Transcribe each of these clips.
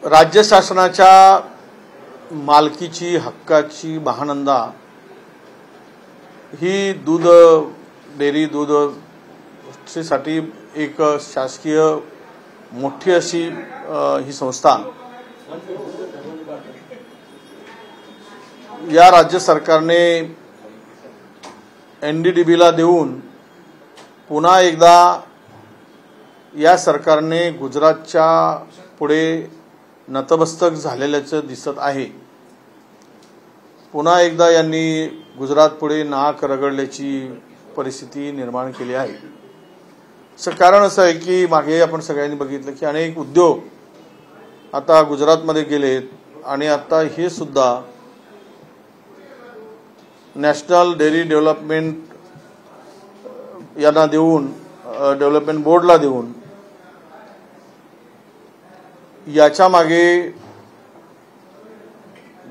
राज्य शासनाच्या मालकीची हक्काची महानंदा ही दूध डेअरी दूधसाठी एक शासकीय मोठी अशी ही संस्था या राज्य सरकारने NDDBला देऊन पुन्हा एकदा या सरकारने गुजरातच्या पुढे नतमस्तक झालेल्याचं दिसत आहे। पुन्हा एकदा यांनी गुजरात पुढे नाक रगडल्याची परिस्थिती निर्माण केली आहे। असं कारण असं आहे की मागे आपण सगळ्यांनी बघितलं की अनेक उद्योग आता गुजरातमध्ये गेलेत आणि आता हे सुद्धा नॅशनल डेअरी डेव्हलपमेंट यांना देऊन डेव्हलपमेंट बोर्डला देऊन याच्या मागे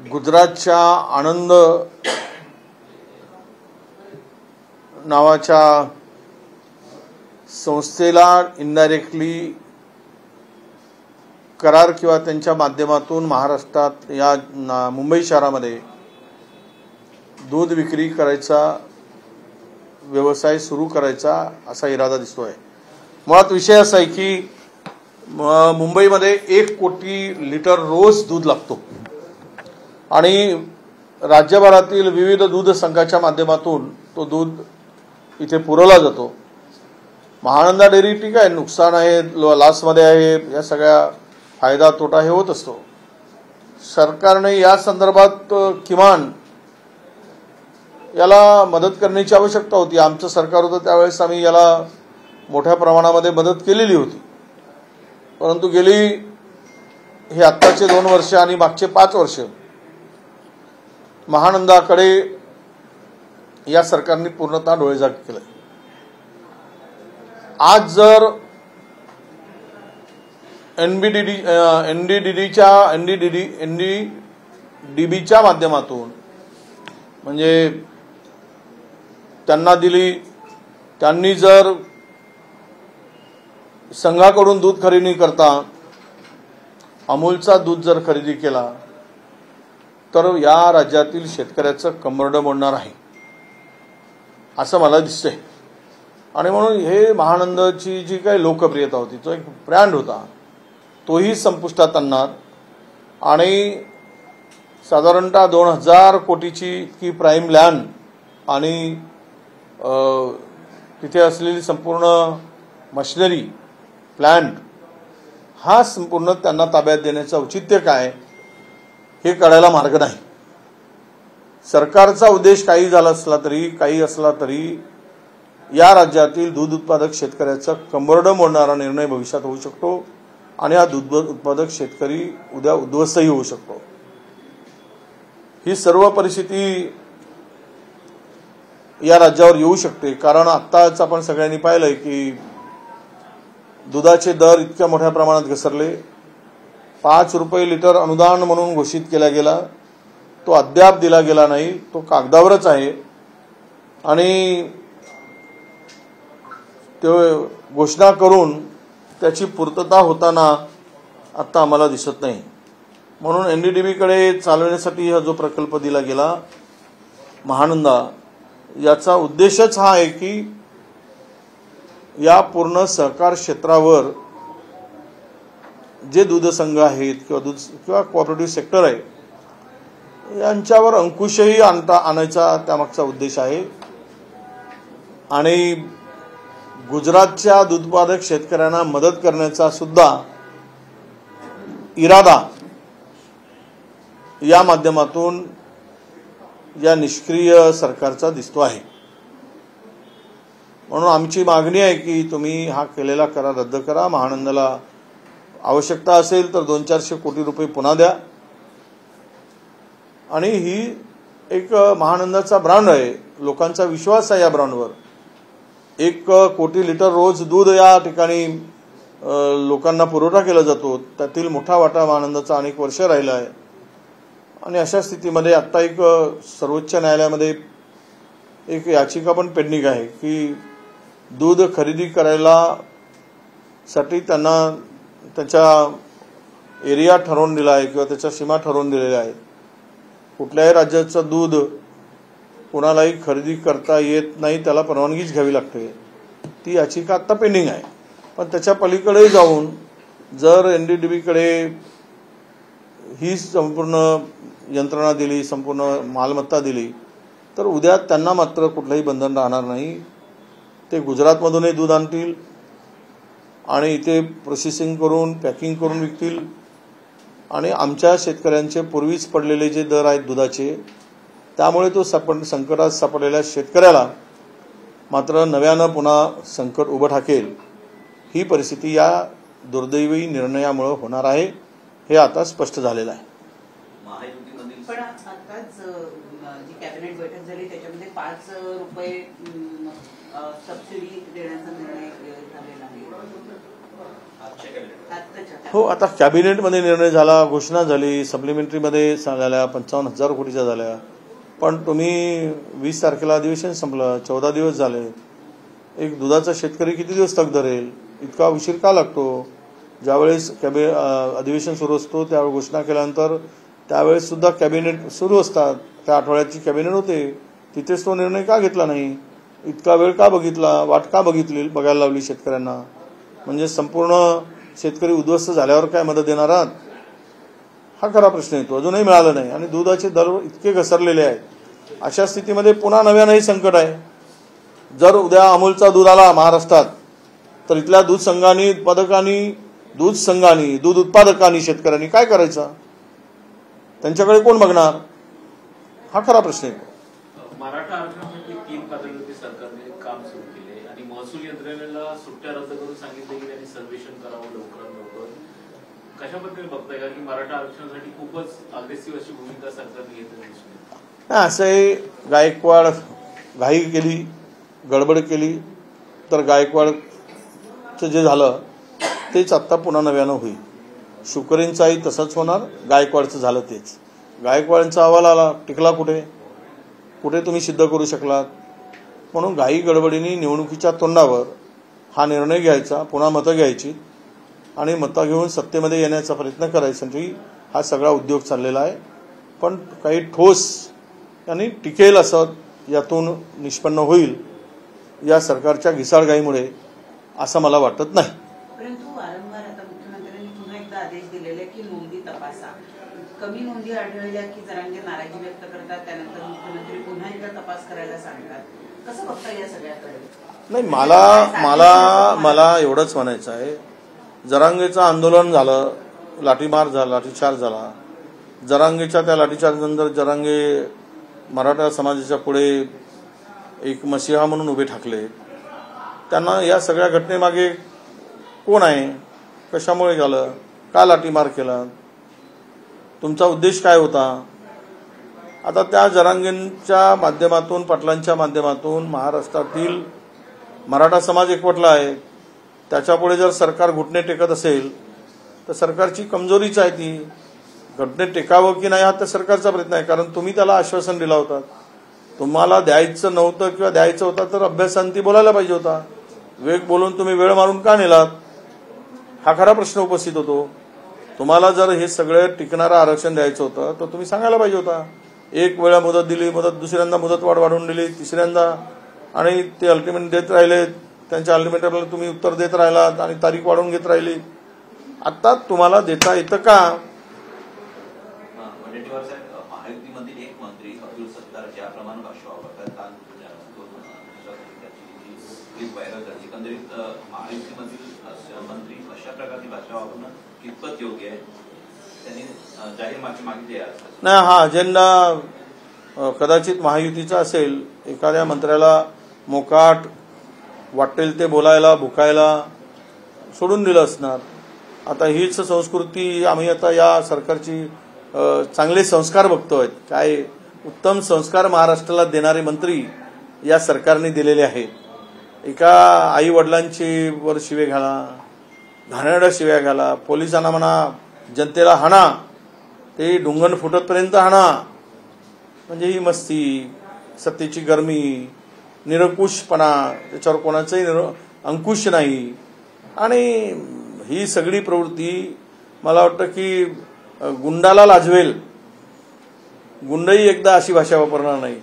गुजरातच्या आनंद नावाच्या संस्थेला इनडायरेक्टली करार किंवा त्यांच्या माध्यमातून महाराष्ट्रात या मुंबई शहरामध्ये दूध विक्री करायचा व्यवसाय सुरू करायचा असा इरादा दिसतोय। मुळात विषय असा आहे की मुंबईमध्ये 1 कोटी लिटर रोज दूध लागतो आणि राज्यभरातील विविध दूध संघाच्या माध्यमातून तो दूध इथे पुरवला जातो। महानंदा डेअरी ठीक आहे, नुकसान आहे, लॉसमध्ये आहे, या सगळ्या फायदा तोटा हे होत असतो। सरकारने या संदर्भात किमान याला मदत करण्याची आवश्यकता होती। आमचं सरकार होतं त्यावेळेस आम्ही याला मोठ्या प्रमाणामध्ये मदत केलेली होती, परंतु गेली हे आत्ताचे 2 वर्ष आणि मागचे 5 वर्ष महानंदाकडे या सरकारने पूर्णतः डोळेझाक केलं। आज जर NDDBच्या माध्यमातून म्हणजे त्यांनी जर संघाकडून दूध खरेदी करता अमूलचा दूध जर खरेदी केला तर या राज्यातील शेतकऱ्याचं कंबरडं मोडणार आहे असं मला दिसतंय। आणि म्हणून हे महानंदाची जी काही लोकप्रियता होती, तो एक ब्रँड होता, तोही संपुष्टात आणणार आणि साधारणतः 2000 कोटीची इतकी प्राईम लँड आणि तिथे असलेली संपूर्ण मशिनरी प्लांट हा संपूर्ण त्यांना ताब्यात देण्याचं औचित्य काय हे कळायला मार्ग नाही। सरकारचा उद्देश काही झाला असला तरी काही असला तरी या राज्यातील दूध उत्पादक शेतकऱ्याचा कंबरडं मोडणारा निर्णय भविष्यात होऊ शकतो आणि हा दूध उत्पादक शेतकरी उद्या उद्ध्वस्तही होऊ शकतो। ही सर्व परिस्थिती या राज्यावर येऊ शकते, कारण आत्ताच आपण सगळ्यांनी पाहिलंय की दुधाचे दर इतक्या मोठ्या प्रमाणात घसरले। 5 रुपये लिटर अनुदान म्हणून घोषित केला गेला, तो अद्याप दिला गेला नाही, तो कागदावरच आहे आणि ते घोषणा करून त्याची पूर्तता होताना आता आम्हाला दिसत नाही। म्हणून NDDBकडे चालवण्यासाठी हा जो प्रकल्प दिला गेला महानंदा, याचा उद्देशच हा आहे की या पूर्ण सहकार क्षेत्रावर जे दूध संघ आहेत किंवा कोऑपरेटिव्ह सेक्टर आहे यांच्यावर अंकुशही आणायचा त्यामागचा उद्देश आहे। आणि गुजरातच्या दूध उत्पादक शेतकऱ्यांना मदत करण्याचा सुद्धा इरादा या माध्यमातून या निष्क्रिय सरकारचा दिसतो आहे। म्हणून आमची मागणी आहे की तुम्ही हा केलेला करार रद्द करा। महानंदाला आवश्यकता असेल तर 200-400 कोटी रुपये पुन्हा द्या आणि ही एक महानंदाचा ब्रँड आहे, लोकांचा विश्वास आहे या ब्रँडवर। 1 कोटी लिटर रोज दूध या ठिकाणी लोकांना पुरवठा केला जातो, त्यातील मोठा वाटा महानंदाचा अनेक वर्ष राहिला आहे। आणि अशा स्थितीमध्ये आता एक सर्वोच्च न्यायालयामध्ये एक याचिका पण पेंडिंग आहे की दूध खरेदी करायला साठी त्यांना त्यांच्या एरिया ठरवून दिला आहे किंवा त्याच्या सीमा ठरवून दिलेल्या आहेत. कुठल्याही राज्याचं दूध कोणालाही खरेदी करता येत नाही, त्याला परवानगीच घ्यावी लागते. ती याचिका आत्ता पेंडिंग आहे. पण त्याच्या पलीकडे जाऊन जर NDDBकडे ही संपूर्ण यंत्रणा दिली, संपूर्ण मालमत्ता दिली, तर उद्या त्यांना मात्र कुठलंही बंधन राहणार नाही. ते गुजरातमधूनही दूध आणतील आणि इथे प्रोसेसिंग करून पॅकिंग करून विकतील. आणि आमच्या शेतकऱ्यांचे पूर्वीच पडलेले जे दर आहेत दुधाचे, त्यामुळे तो संकटात सापडलेल्या शेतकऱ्याला मात्र नव्यानं पुन्हा संकट उभं ठाकेल. ही परिस्थिती या दुर्दैवी निर्णयामुळे होणार आहे, हे आता स्पष्ट झालेलं आहे. पण आताच जी कॅबिनेट बैठक झाली त्याच्यामध्ये 5 रुपये सबसिडी देण्याचा निर्णय झालेला आहे. हो, आता कॅबिनेटमध्ये निर्णय झाला, घोषणा झाली, सप्लिमेंटरीमध्ये झाल्या 55,000 कोटीच्या झाल्या. पण तुम्ही 20 तारखेला अधिवेशन संपलं, 14 दिवस झाले. एक दुधाचा शेतकरी किती दिवस तग धरेल? इतका उशीर का लागतो? ज्यावेळेस अधिवेशन सुरू असतो त्यावेळी घोषणा केल्यानंतर त्यावेळेस सुद्धा कॅबिनेट सुरू असतात. त्या आठवड्याची कॅबिनेट होते, तिथेच तो निर्णय का घेतला नाही? इतका वेळ का बघितला? वाट का बघायला लावली शेतकऱ्यांना? म्हणजे संपूर्ण शेतकरी उद्ध्वस्त झाल्यावर काय मदत देणार आहात? हा खरा प्रश्न येतो. अजूनही मिळालं नाही आणि दुधाचे दर इतके घसरलेले आहेत. अशा स्थितीमध्ये पुन्हा नव्यानंही संकट आहे. जर उद्या अमूलचा दूध आला महाराष्ट्रात, तर इथल्या दूध संघांनी, दूध उत्पादकांनी, शेतकऱ्यांनी काय करायचं? त्यांच्याकडे कोण बघणार? हा खरा प्रश्न आहे. मराठा आरक्षणासाठी 3 पातळीवरती सरकारने काम सुरू केले आणि महसूल यंत्रणेला सुट्ट्या रद्द करून सांगितले की त्यांनी सर्वेक्षण करावं लवकरात लवकर. कशा पद्धतीने बघताय का की मराठा आरक्षणासाठी खूपच अग्रेसिव्ह अशी भूमिका सरकारने घेतली? असंही गायकवाड घाई केली, गडबड केली, तर गायकवाडचं जे झालं तेच आत्ता पुन्हा नव्यानं होईल. शुकरेंचाही तसंच होणार, गायकवाडचं झालं तेच. गायकवाडांचा अहवाल आला, टिकला कुठे तुम्ही सिद्ध करू शकलात? म्हणून घाई गडबडीने निवडणुकीच्या तोंडावर हा निर्णय घ्यायचा, पुन्हा मतं घ्यायची आणि मतं घेऊन सत्तेमध्ये येण्याचा प्रयत्न करायसाठी हा सगळा उद्योग चाललेला आहे. पण काही ठोस आणि टिकेल असं यातून निष्पन्न होईल या सरकारच्या घिसाळघाईमुळे, असं मला वाटत नाही. परंतु वारंवार आता मुख्यमंत्र्यांनी पुन्हा एकदा आदेश दिलेले की नोंदी तपासा. कमी नोंदी आढळल्या की जरांगे नाराजी व्यक्त करतात, त्यानंतर मुख्यमंत्री पुन्हा एकदा तपास करायला सांगतात. कसं बघता या सगळ्याकडे? नाही, मला एवढंच म्हणायचं आहे, जरांगेचं आंदोलन झालं, लाठीचार्ज झाला. जरांगेच्या त्या लाठीचार्जनंतर जरांगे मराठा समाजाच्या पुढे एक मसीहा म्हणून उभे ठाकले. त्यांना या सगळ्या घटनेमागे कोण आहे? कशामुळे झालं? का लाठीमार केला? तुमचा उद्देश काय होता? आता त्या जरांगेंच्या माध्यमातून, पाटलांच्या माध्यमातून महाराष्ट्रातील मराठा समाज एकवटला आहे. त्याच्यापुढे जर सरकार घुटणे टेकत असेल तर सरकारची कमजोरीच आहे ती. घुटणे टेकावं की नाही हा तर सरकारचा प्रयत्न आहे. कारण तुम्ही त्याला आश्वासन दिला होता. तुम्हाला द्यायचं नव्हतं किंवा द्यायचं होतं तर अभ्यासांती बोलायला पाहिजे होता. वेग बोलून तुम्ही वेळ मारून का नेलात? हा खरा प्रश्न उपस्थित होतो. तुम्हाला जर हे सगळं टिकणारं आरक्षण द्यायचं होतं तर तुम्ही सांगायला पाहिजे होता. एक वेळा मुदत दिली, दुसऱ्यांदा मुदतवाढ वाढवून दिली, तिसऱ्यांदा, आणि ते अल्टिमेट देत राहिले. त्यांच्या अल्टिमेटमला तुम्ही उत्तर देत राहिलात आणि तारीख वाढवून घेत राहिली. आता तुम्हाला देता येतं का? महायुतीमधील एक मंत्री अब्दुल सत्तार ज्याप्रमाणे भाषा वापरतात, व्हायरल झाली, एकंदरीत महायुतीमधील मंत्री अशा प्रकारची भाषा वापरणं कितपत योग्य आहे? त्यांनी जाहीर माफी मागितली आहे. नाही, हा अजेंडा कदाचित महायुतीचा असेल. एखाद्या मंत्र्याला मोकाट वाटेल ते बोलायला, भुकायला सोडून दिलं असणार. आता हीच संस्कृती आम्ही आता या सरकारची चांगले संस्कार बघतोय. काय उत्तम संस्कार महाराष्ट्राला देणारे मंत्री या सरकारने दिलेले आहेत. एका आई वडिलांची वर शिवे घाला, घाणेरड्या शिव्या घाला, पोलिसांना म्हणा जनतेला हाणा, ते ढुंगण फुटतपर्यंत हाणा. म्हणजे ही मस्ती, सत्तेची गरमी, निरंकुशपणा, त्याच्यावर कोणाचंही अंकुश नाही. आणि ही सगळी प्रवृत्ती मला वाटतं की गुंडाला लाजवेल, गुंडही एकदा अशी भाषा वापरणार नाही.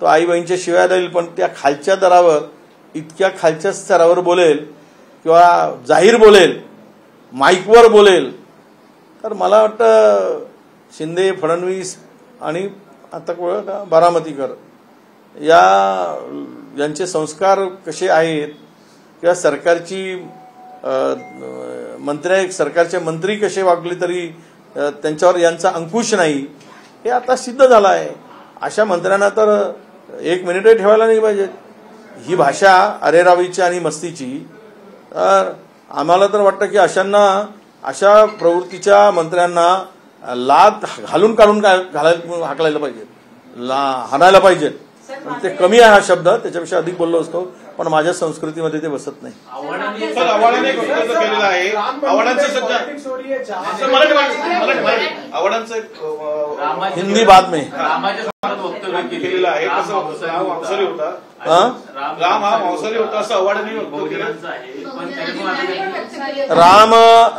तो आई बहिणीच्या शिवाय देईल, पण त्या खालच्या दरावर, इतक्या खालच्या स्तरावर बोलेल किंवा जाहीर बोलेल, माईकवर बोलेल. तर मला वाटतं शिंदे, फडणवीस आणि आता बारामतीकर यांचे संस्कार कसे आहेत किंवा सरकारचे मंत्री कसे वागले तरी त्यांच्यावर यांचा अंकुश नाही, हे आता सिद्ध झालं आहे. अशा मंत्र्यांना तर 1 मिनिटही ठेवायला नाही पाहिजे. ही भाषा अरेरावीची आणि मस्तीची, तर आम्हाला तर वाटतं की अशा प्रवृत्तीच्या मंत्र्यांना लाद घालून हाकलायला पाहिजे, हाणायला पाहिजे. ते कमी आहे हा शब्द, त्याच्यापेक्षा अधिक बोललो असतो, पण माझ्या संस्कृतीमध्ये ते बसत नाही. आव्हाडांनी एक वक्तव्य केलेलं आहे. आव्हाडांचं सध्या हिंदी बाद में केलेलं आहे. कसं मांसाहारी होता, राम हा मांसाहारी होता असं आव्हाडांनी वक्तव्य केलं आहे.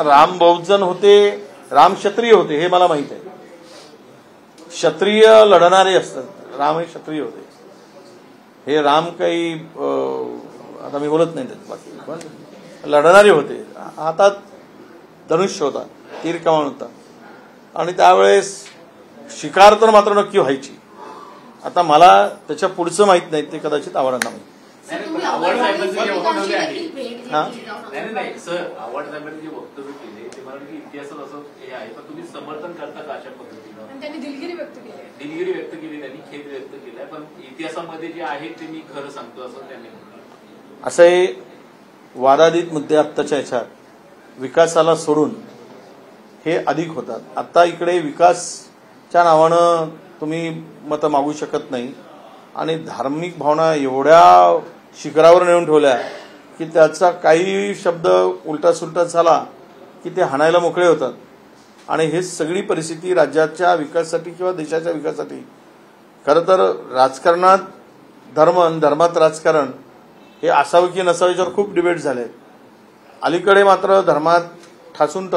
राम बहुजन होते, राम क्षत्रिय होते, हे मला माहित आहे. क्षत्रिय लढणारे असतात, राम हे क्षत्रिय होते. हे राम काही आता मी बोलत नाही त्यात बाकी, पण लढणारे होते. हातात धनुष्य होता, तीर कमान होता, आणि त्यावेळेस शिकार तर मात्र नक्की व्हायची. आता मला त्याच्या पुढचं माहित नाही, ते कदाचित आव्हाडांना माहिती. आव्हाड साहेबांचे जे वक्तव्य आहे, नाही सर, आव्हाड साहेबांनी जे वक्तव्य केले ते मला की इतिहासात असं हे आहे, पण तुम्ही समर्थन करता का अशा पद्धतीनं? त्यांनी दिलगिरी व्यक्त केली, त्यांनी खेद व्यक्त केलाय, पण इतिहासामध्ये जे आहे ते मी खरं सांगतो असं त्यांनी म्हटलं. असे वादातीत मुद्दे आत्ताच्या ह्याच्यात विकासाला सोडून हे अधिक होतात. आता इकडे विकासच्या नावानं तुम्ही मतं मागू शकत नाही, आणि धार्मिक भावना एवढ्या शिखरावर नेऊन ठेवल्या की त्याचा काही शब्द उलटा सुलटा झाला की ते हाणायला मोकळे होतात. आणि हे सगळी परिस्थिती राज्याच्या विकासासाठी किंवा देशाच्या विकासासाठी, खरं तर राजकारणात धर्मात राजकारण हे असावं की नसावं याच्यावर खूप डिबेट झाले. अलीकडे मात्र धर्मात ठासून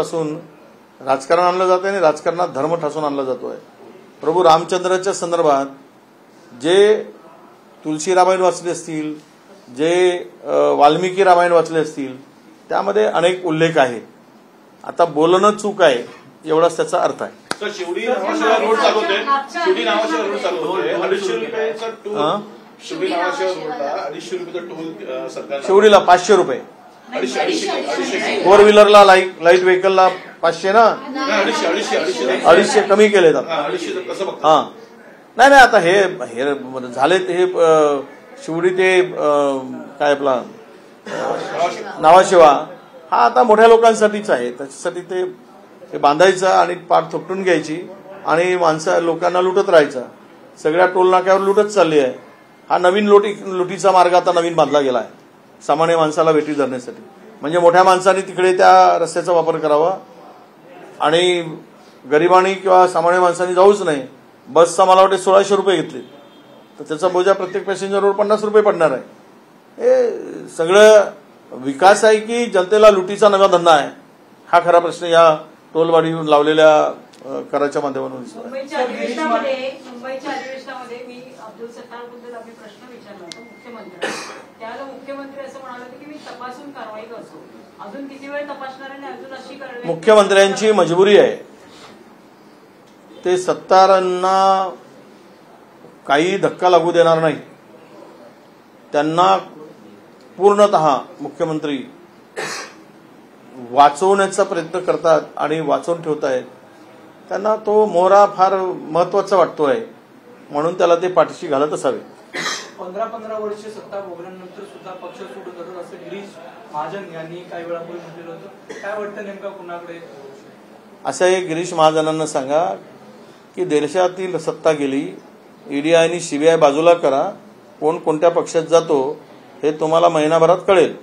राजकारण आणलं जातं आणि राजकारणात धर्म ठासून आणला जातोय. प्रभू रामचंद्राच्या संदर्भात जे तुलसी रामायण वाचले असतील, जे वाल्मिकी रामायण वाचले असतील, त्यामध्ये अनेक उल्लेख आहेत. आता बोलणं चूक आहे एवढाच त्याचा अर्थ आहे. तर शिवडी नावाशिवाय रोड चालू होते, 250 रुपयाचा टोल, शिवडी नावाशिवाय रोडला 250 रुपयाचा टोल सरकार, शिवडीला 500 रुपये, 250 फोर व्हीलरला लाईट व्हेकलला 500 ना, 250 कमी केले जातात. 250 कसं बघतात? हा, नाही आता हे झाले हे शिवडी ते काय आपला नावाशिवा हा आता मोठ्या लोकांसाठीच आहे. त्याच्यासाठी ते बांधायचं आणि पाठ थोपटून घ्यायची आणि लोकांना लुटत राहायचं. सगळ्या टोल नाक्यावर लुटत चालली आहे. हा नवीन लुटीचा मार्ग आता नवीन बांधला गेला आहे सामान्य माणसाला वेठी धरण्यासाठी. म्हणजे मोठ्या माणसांनी तिकडे त्या रस्त्याचा वापर करावा आणि गरिबांनी किंवा सामान्य माणसांनी जाऊच नाही. बसचा मला वाटते 1600 रुपये घेतले, तर त्याचा बोजा प्रत्येक पॅसेंजरवर 50 रुपये पडणार आहे. हे सगळं विकास आहे की जनतेला लुटीचा नवा धंदा आहे, हा खरा प्रश्न या टोलवाढी लावलेल्या कराच्या माध्यमातून दिसतो. मुंबईच्या अधिवेशनामध्ये मी अब्दुल सत्तारबद्दल आम्ही प्रश्न विचारला होता मुख्यमंत्र्यांना. त्यावेळेला मुख्यमंत्री असं म्हणाले होते की मी तपासून कारवाई करतो. अजून किती वेळ तपासणार आणि अजून अशी कारवाई? मुख्यमंत्र्यांची मजबुरी आहे. ते सत्तारांना काही धक्का लागू देणार नाही. त्यांना पूर्णतः मुख्यमंत्री वाचवण्याचा प्रयत्न करतात आणि वाचवून ठेवतायत. त्यांना तो मोहरा फार महत्वाचा वाटतोय, म्हणून त्याला ते पाठीशी घालत असावे. 15 वर्षे सत्ता भोगल्यानंतर सुद्धा पक्ष सोडून जातात असं गिरीश महाजन यांनी काही वेळापूर्वी म्हटलेलं होतं. काय वाटतं नेमका कुणाकडे? असं हे गिरीश महाजनांना सांगा की देशातील सत्ता गेली, ईडी आणि सीबीआय बाजूला करा, कोण कोणत्या पक्षात जातो हे तुम्हाला महिनाभरात कळेल.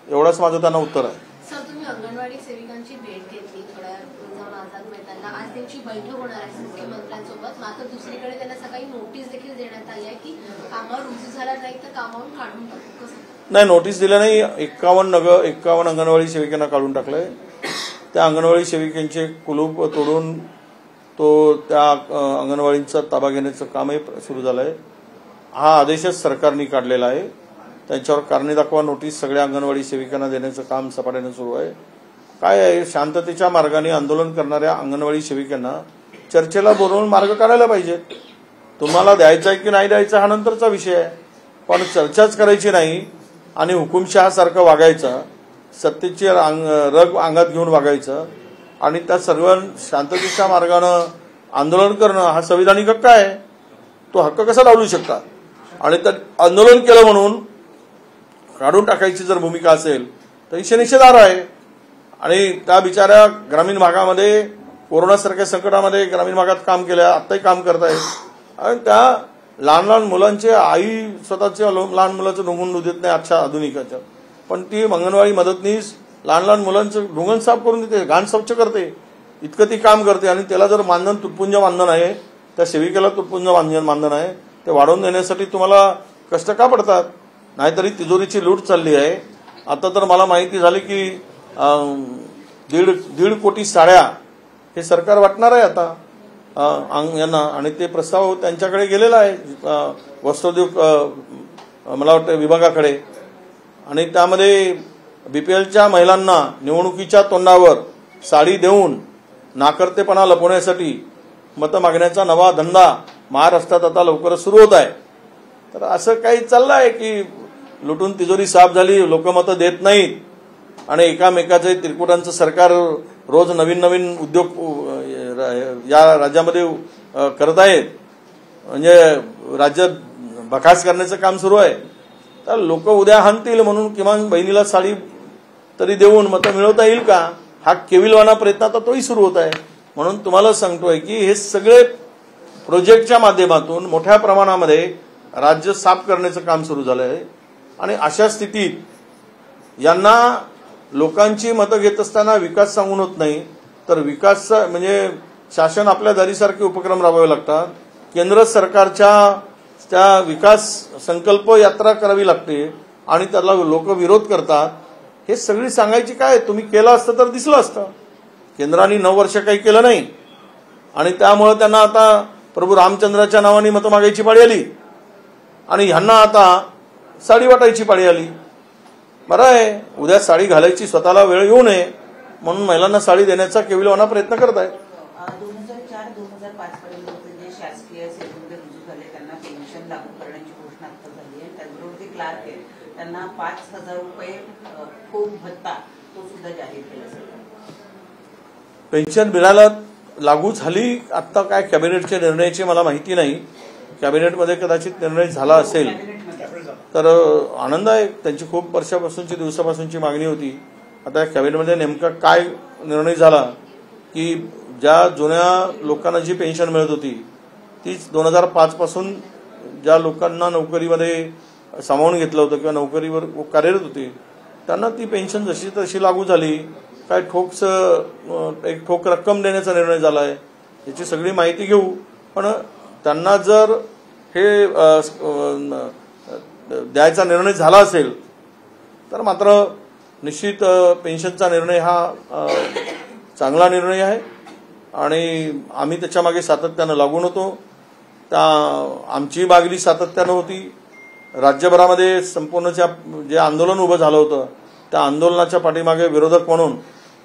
एवढंच माझं त्यांना उत्तर आहे. सर, तुम्ही अंगणवाडी सेविकांची भेट घेतली थोड्या जाऊन आझाद मैदानला. आज त्यांची बैठक होणार आहे मुख्यमंत्र्यांसोबत. मात्र दुसरीकडे त्यांना सकाळी नोटीस देखील देण्यात आली आहे की कामावर रुजू झाला नाही तर कामावरून काढून टाकू. कसं? नाही, नोटीस दिल्या नाही. 51 अंगणवाडी सेविकांना काढून टाकलंय. त्या अंगणवाडी सेविकांचे कुलूप तोडून तो त्या अंगणवाडींचा ताबा घेण्याचं कामही सुरू झालं आहे. हा आदेशच सरकारने काढलेला आहे. त्यांच्यावर कारणे दाखवा नोटीस सगळ्या अंगणवाडी सेविकांना देण्याचं काम सपाट्यानं सुरू आहे. काय आहे, शांततेच्या मार्गाने आंदोलन करणाऱ्या अंगणवाडी सेविकांना चर्चेला बोलवून मार्ग काढायला पाहिजे. तुम्हाला द्यायचा आहे की नाही द्यायचा हा नंतरचा विषय आहे, पण चर्चाच करायची नाही आणि हुकुमशहासारखं वागायचं, सत्तेची रग अंगात घेऊन वागायचं आणि त्या सर्व शांततेच्या मार्गानं आंदोलन करणं हा संविधानिक हक्क आहे. तो हक्क कसा लावू शकता? आणि तर आंदोलन केलं म्हणून काढून टाकायची जर भूमिका असेल तर ही निषेधार्ह आहे. आणि त्या बिचाऱ्या ग्रामीण भागामध्ये कोरोनासारख्या संकटामध्ये ग्रामीण भागात काम केलं, आत्ताही काम करत आहेत आणि त्या लहान लहान मुलांचे आई स्वतःच्या लहान मुलाचं ढुंगून दूध देत नाही आजच्या आधुनिकाच्या, पण ती अंगणवाडी मदतनीस लहान लहान मुलांचं ढुंगण साफ करून देते, घाण स्वच्छ करते, इतकं ती काम करते. आणि त्याला जर मानधन तुटपुंज मानधन आहे, त्या सेविकेला तुटपुंज मानधन आहे, ते वाढवून देण्यासाठी तुम्हाला कष्ट का पडतात? नाहीतरी तिजोरीची लूट चालली आहे. आता तर मला माहिती झाली की 1.5 कोटी साड्या हे सरकार वाटणार आहे आता यांना, आणि ते प्रस्ताव त्यांच्याकडे गेलेला आहे वस्त्रोद्योग मला वाटतं विभागाकडे. आणि त्यामध्ये बीपीएलच्या महिलांना निवडणुकीच्या तोंडावर साडी देऊन नाकर्तेपणा लपवण्यासाठी मतं मागण्याचा नवा धंदा महाराष्ट्रात आता लवकरच सुरू होत आहे. तर असं काही चाललं आहे की लुटून तिजोरी साफ झाली, लोक मतं देत नाहीत आणि एकामेकाचे तिरकुटांचं सरकार रोज नवीन नवीन उद्योग या राज्यामध्ये करत आहेत, म्हणजे राज्य बकास करण्याचं काम सुरू आहे. तर लोक उद्या हाणतील म्हणून किमान बहिणीला साडी तरी देऊन मतं मिळवता येईल का, हा केविलवाना प्रयत्न आता तोही सुरू होत आहे. म्हणून तुम्हाला सांगतोय की हे सगळे प्रोजेक्टच्या माध्यमातून मोठ्या प्रमाणामध्ये राज्य साफ करण्याचं काम सुरू झालं आहे. आणि अशा स्थितीत यांना लोकांची मतं घेत असताना विकास सांगून होत नाही, तर विकास म्हणजे शासन आपल्या दारीसारखे उपक्रम राबवावे लागतात. केंद्र सरकारच्या त्या विकास संकल्प यात्रा करावी लागते आणि त्याला लोक विरोध करतात. हे सगळी सांगायची काय, तुम्ही केलं असतं तर दिसलं असतं. केंद्राने 9 वर्ष काही केलं नाही आणि त्यामुळे त्यांना आता प्रभू रामचंद्राच्या नावाने मतं मागायची पाळी आली आणि ह्यांना आता साडी वाटायची पाळी आली. बरं आहे, उद्या साडी घालायची स्वतःला वेळ येऊ नये म्हणून महिलांना साडी देण्याचा केविलवाना प्रयत्न करत आहे. 2004-2005 पर्यंत जे शासकीय सेवेमध्ये रुजू झाले त्यांना पेन्शन लागू करण्याची घोषणा आता झाली आहे. त्याचबरोबर जे क्लार्क आहेत त्यांना 5,000 रुपये खूप भत्ता तो सुद्धा जाहीर केला. पेन्शन मिळायला लागू झाली, आता काय कॅबिनेटच्या निर्णयाची मला माहिती नाही. कॅबिनेटमध्ये कदाचित निर्णय झाला असेल तर आनंद आहे. त्यांची खूप वर्षापासूनची दिवसापासूनची मागणी होती. आता कॅबिनेटमध्ये नेमका काय निर्णय झाला की ज्या जुन्या लोकांना जी पेन्शन मिळत होती तीच 2005 पासून ज्या लोकांना नोकरीमध्ये सामावून घेतलं होतं किंवा नोकरीवर कार्यरत होती त्यांना ती पेन्शन जशी तशी लागू झाली. काय एक ठोक रक्कम देण्याचा निर्णय झाला आहे याची सगळी माहिती घेऊ. पण त्यांना जर हे द्यायचा निर्णय झाला असेल तर मात्र निश्चित पेन्शनचा निर्णय हा चांगला निर्णय आहे आणि आम्ही त्याच्या मागे सातत्यानं लागून होतो. आमची मागणी सातत्यानं होती. राज्यभरामध्ये संपूर्ण जे आंदोलन उभं झालं होतं त्या आंदोलनाच्या पाठीमागे विरोधक म्हणून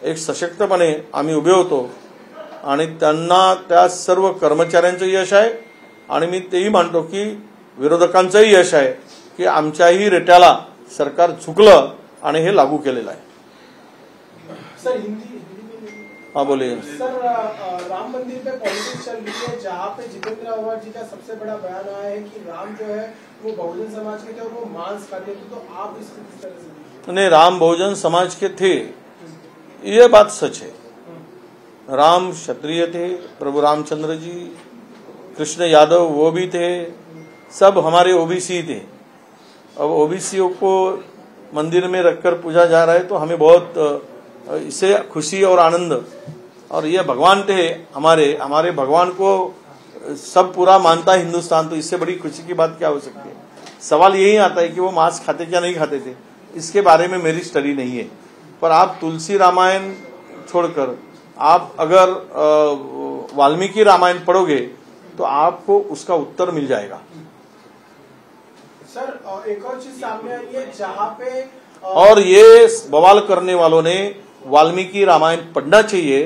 एक सशक्तपणे आम्ही उभे होतो आणि त्यांना त्या सर्व कर्मचाऱ्यांचं यश आहे आणि मी तेही मानतो की विरोधकांचंही यश आहे की आमच्याही रेट्याला सरकार झुकलं आणि हे लागू केलेलं आहे. सर हिंदी हाँ बोलिए सर, राम मंदिर पे पॉलिटिक्स चल रही है जहाँ पे जितेंद्र आव्हाड जी का सबसे बड़ा बयान आया है कि राम जो है वो बहुजन समाज के थे और वो मांस खाते थे, तो आप इसको किस तरह से? नहीं, राम बहुजन समाज के थे, ये बात सच है. राम क्षत्रिय थे, प्रभु रामचंद्र जी, कृष्ण यादव वो भी थे, सब हमारे ओबीसी थे. अब ओबीसीओं को मंदिर में रखकर पूजा जा रहा है तो हमें बहुत इससे खुशी और आनंद, और ये भगवान थे हमारे भगवान को सब पूरा मानता है हिंदुस्तान, तो इससे बड़ी खुशी की बात क्या हो सकती है. सवाल यही आता है कि वो मांस खाते क्या नहीं खाते थे, इसके बारे में मेरी स्टडी नहीं है. पर आप तुलसी रामायण छोड़कर आप अगर वाल्मीकि रामायण पढ़ोगे तो आपको उसका उत्तर मिल जाएगा। सर एक और चीज सामने आई है जहां पे और ये बवाल करने वालों ने वाल्मीकि रामायण पढ़ना चाहिए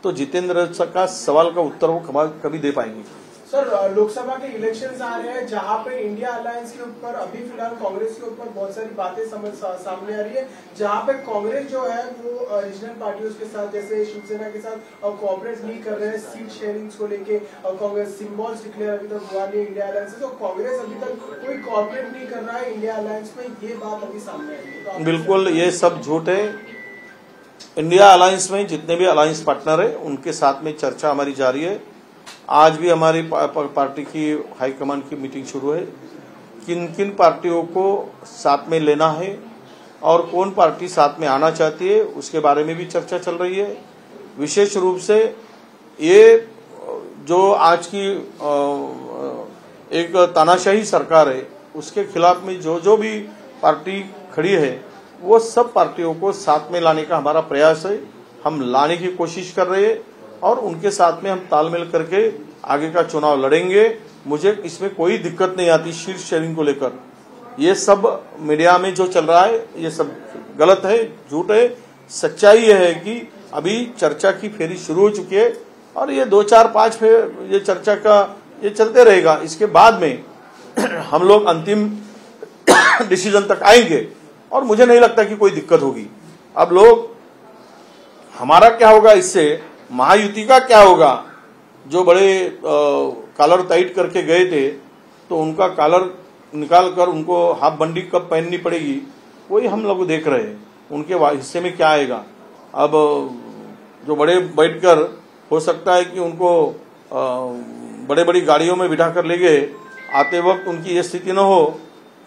तो जितेंद्र का सवाल का उत्तर वो कभी दे पाएंगे। सर लोकसभा के इलेक्शंस आ रहे हैं जहां पे इंडिया अलायंस के ऊपर अभी फिलहाल कांग्रेस के ऊपर बहुत सारी बातें सामने आ रही है, जहां पे कांग्रेस जो है वो रीजनल पार्टियों के साथ जैसे शिवसेना के साथ कोऑपरेट नहीं कर रहे हैं सीट शेयरिंग्स को लेके। कांग्रेस सिंबल्स डिक्लेयर अभी तक हुआ नहीं इंडिया अलायंस से, तो कांग्रेस अभी तक कोई कोऑपरेट नहीं कर रहा है इंडिया अलायंस में, ये बात अभी सामने आई है। तो बिल्कुल ये सब झूठ है। इंडिया अलायंस में जितने भी अलायंस पार्टनर है उनके साथ में चर्चा हमारी जारी है। आज भी हमारी पार्टी की हाईकमान की मीटिंग शुरू है, किन किन पार्टियों को साथ में लेना है और कौन पार्टी साथ में आना चाहती है उसके बारे में भी चर्चा चल रही है। विशेष रूप से ये जो आज की एक तानाशाही सरकार है उसके खिलाफ में जो जो भी पार्टी खड़ी है वो सब पार्टियों को साथ में लाने का हमारा प्रयास है। हम लाने की कोशिश कर रहे हैं और उनके साथ में हम तालमेल करके आगे का चुनाव लड़ेंगे। मुझे इसमें कोई दिक्कत नहीं आती सीट शेयरिंग को लेकर। ये सब मीडिया में जो चल रहा है ये सब गलत है, झूठ है। सच्चाई यह है कि अभी चर्चा की फेरी शुरू हो चुकी है और ये 2, 4, 5 फेर ये चर्चा का ये चलते रहेगा। इसके बाद में हम लोग अंतिम डिसीजन तक आएंगे और मुझे नहीं लगता कि कोई दिक्कत होगी। अब लोग हमारा क्या होगा, इससे महायुति का क्या होगा। जो बड़े कॉलर टाइट करके गए थे तो उनका कॉलर निकाल कर उनको हाफ बंडी कब पहननी पड़ेगी वही हम लोग देख रहे हैं। उनके हिस्से में क्या आएगा। अब जो बड़े बैठकर हो सकता है कि उनको बड़े बड़ी गाड़ियों में बिठा कर ले गए, आते वक्त उनकी ये स्थिति न हो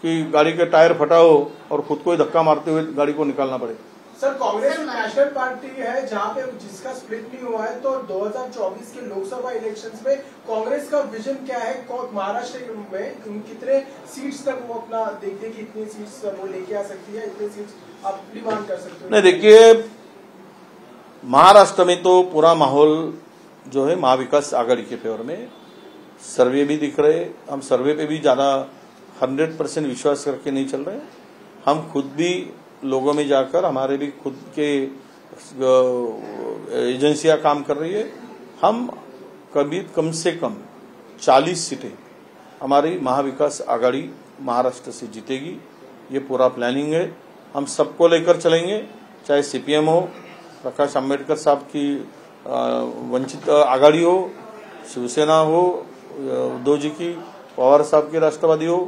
कि गाड़ी के टायर फटा हो और खुद को ही धक्का मारते हुए गाड़ी को निकालना पड़े। सर कांग्रेस नेशनल पार्टी है जहां पे जिसका स्प्लिट नहीं हुआ है, तो 2024 के लोकसभा इलेक्शंस में कांग्रेस का विजन क्या है? महाराष्ट्र में कितने सीट्स तक वो अपना देखते कि इतनी सीट्स वो लेके आ सकती है, इतने सीट्स आप डिमांड कर सकते हो? नहीं, देखिए महाराष्ट्र में तो पूरा माहौल जो है महाविकास आघाड़ी के फेवर में, सर्वे भी दिख रहे। हम सर्वे पे भी ज्यादा 100% विश्वास करके नहीं चल रहे। हम खुद भी लोगों में जाकर हमारे भी खुद के एजेंसियां काम कर रही है। हम कभी कम से कम 40 सीटें हमारी महाविकास आघाड़ी महाराष्ट्र से जीतेगी, ये पूरा प्लानिंग है। हम सबको लेकर चलेंगे, चाहे सीपीएम हो, प्रकाश आंबेडकर साहब की वंचित आघाड़ी हो, शिवसेना हो, उद्धव जी की, पवार साहब की राष्ट्रवादी हो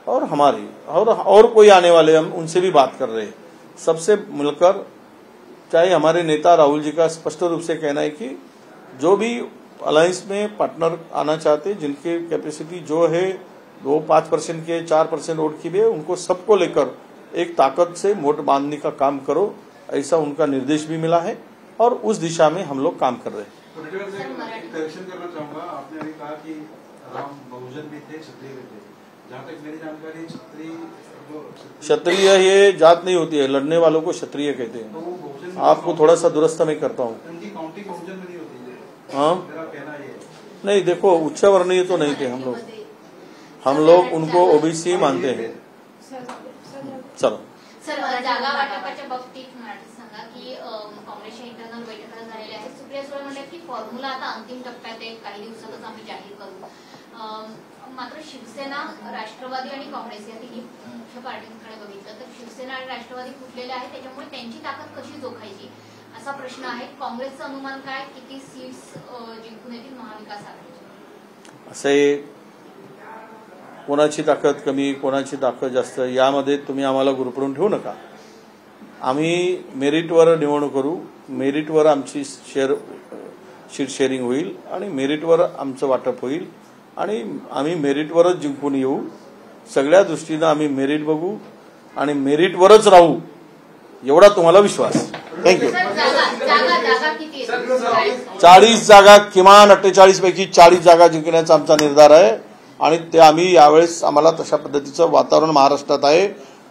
और हमारी और कोई आने वाले, हम उनसे भी बात कर रहे हैं। सबसे मिलकर, चाहे हमारे नेता राहुल जी का स्पष्ट रूप से कहना है कि जो भी अलायंस में पार्टनर आना चाहते, जिनकी कैपेसिटी जो है वो 5% के 4% वोट की भी है, उनको सबको लेकर एक ताकत से मोट बांधने का काम करो, ऐसा उनका निर्देश भी मिला है और उस दिशा में हम लोग काम कर रहे हैं। करेक्शन करना चाहूंगा, आपने अभी कहा कि राम बहुजन भी थे, क्षत्रिय भी थे। जहाँ तक मेरी जानकारी क्षत्रिय ये जात नहीं होती है, लड़ने वालों को क्षत्रिय कहते हैं। तो आपको थोड़ा सा दुरुस्त मैं करता हूँ। उनकी काउंटिंग बहुजन में नहीं होती है। हाँ, मेरा कहना ये नहीं, देखो उच्च वर्णीय तो नहीं थे हम लोग उनको ओबीसी मानते हैं। चलो सर, जागा वाटपाच्या बाबतीत मराठी सांगा की काँग्रेसच्या इंटरनल बैठका झालेल्या आहेत. सुप्रिया सुळे म्हणतात की फॉर्म्युला आता अंतिम टप्प्यात आहे, काही दिवसातच आम्ही जाहीर करू. मात्र शिवसेना, राष्ट्रवादी आणि काँग्रेस या तिन्ही मुख्य पार्टींकडे बघितलं तर शिवसेना आणि राष्ट्रवादी फुटलेले आहेत, त्याच्यामुळे त्यांची ताकद कशी जोखायची असा प्रश्न आहे. काँग्रेसचं अनुमान काय, किती सीट्स जिंकून येतील महाविकास आघाडीचे? असे कोणाची ताकद कमी, कोणाची ताकद जास्त, यामध्ये तुम्ही आम्हाला गुरफडून ठेवू नका. आम्ही मेरिटवर निवडणूक करू, मेरिटवर आमची सीट शेअरिंग होईल आणि मेरिटवर आमचं वाटप होईल आणि आम्ही मेरिटवरच जिंकून येऊ. सगळ्या दृष्टीनं आम्ही मेरिट बघू आणि मेरिटवरच राहू, एवढा तुम्हाला विश्वास. थँक्यू. 40 जागा, किमान 48 पैकी 40 जागा जिंकण्याचा आमचा निर्धार आहे आणि ते आम्ही यावेळेस, आम्हाला तशा पद्धतीचं वातावरण महाराष्ट्रात आहे.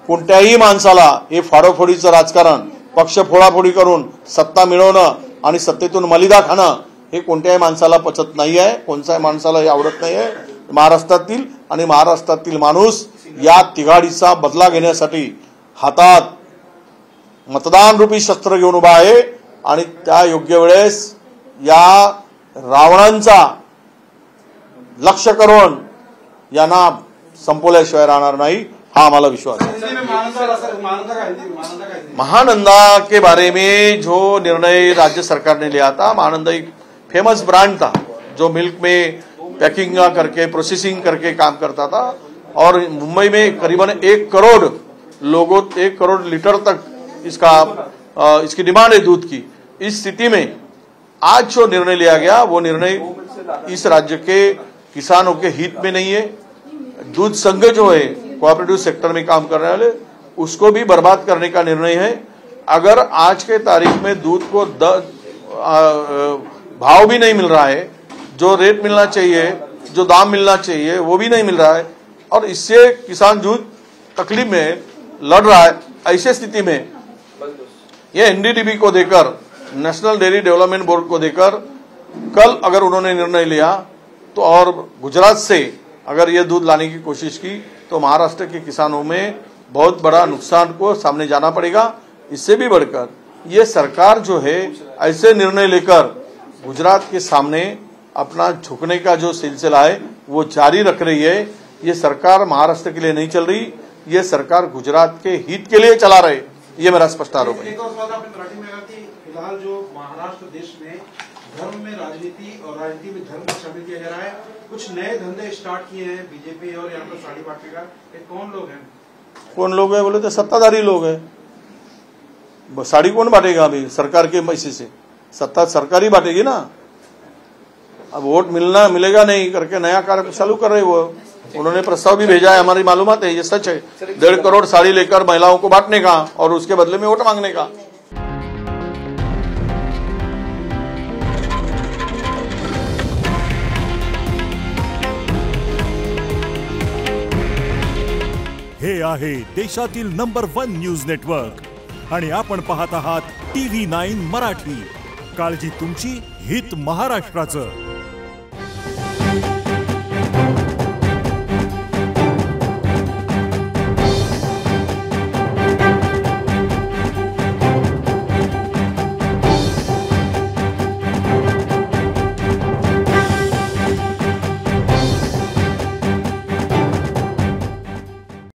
कोणत्याही माणसाला हे फाडोफोडीचं राजकारण, पक्ष फोडाफोडी करून सत्ता मिळवणं आणि सत्तेतून मलिदा खाणं हे कोणत्याही माणसाला पचत नाही आहे, कोणत्याही माणसाला हे आवडत नाही आहे. महाराष्ट्रातील माणूस या तिघाडीचा बदला घेण्यासाठी हातात मतदान रूपी शस्त्र घेऊन उभा आहे आणि त्या योग्य वेळेस या रावणांचा लक्ष करून यांना संपवल्याशिवाय राहणार नाही, हा हमारा विश्वास है. महानंदा के बारे में जो निर्णय राज्य सरकार ने लिया था, महानंदा एक फेमस ब्रांड था जो मिल्क में पैकिंग करके प्रोसेसिंग करके काम करता था और मुंबई में करीबन 1 करोड़ लीटर तक इसकी डिमांड है दूध की. इस स्थिति में आज जो निर्णय लिया गया वो निर्णय इस राज्य के किसानों के हित में नहीं है. दूध संघ जो है कोऑपरेटिव सेक्टर में काम करने वाले, उसको भी बर्बाद करने का निर्णय है. अगर आज के तारीख में दूध को भाव भी नहीं मिल रहा है, जो रेट मिलना चाहिए, जो दाम मिलना चाहिए वो भी नहीं मिल रहा है और इससे किसान दूध तकलीफ में लड़ रहा है. ऐसी स्थिति में ये एनडीडीबी को देकर, नेशनल डेयरी डेवलपमेंट बोर्ड को देकर कल अगर उन्होंने निर्णय लिया तो और गुजरात से अगर ये दूध लाने की कोशिश की तो महाराष्ट्र के किसानों में बहुत बड़ा नुकसान को सामने जाना पड़ेगा. इससे भी बढ़कर ये सरकार जो है ऐसे निर्णय लेकर गुजरात के सामने अपना झुकने का जो सिलसिला है वो जारी रख रही है. ये सरकार महाराष्ट्र के लिए नहीं चल रही, ये सरकार गुजरात के हित के लिए चला रहे, ये मेरा स्पष्ट आरोप है. एक और सवाल आपने मराठी में कहा कि फिलहाल जो महाराष्ट्र देश में धर्म में राजनीति और राजनीति में धर्म को शामिल किया जा रहा है, कुछ नए धंधे स्टार्ट किए हैं बीजेपी और यहाँ पर साड़ी बांटने का. ये कौन लोग हैं? कौन लोग हैं बोले तो सत्ताधारी लोग हैं. साड़ी कौन बांटेगा अभी सरकार के पैसे से? सत्ता सरकार ही बांटेगी ना. अब वोट मिलेगा नहीं करके नया कार्य चालू कर रहे वो. उन्होंने प्रस्ताव भी भेजा है, हमारी मालूमात है, ये सच है. 1.5 करोड़ साड़ी लेकर महिलाओं को बांटने का और उसके बदले में वोट मांगने का. हे आहे देशातील नंबर 1 न्यूज नेटवर्क आणि आपण पाहत आहात TV9 मराठी. काळजी तुमची, हित महाराष्ट्राचं.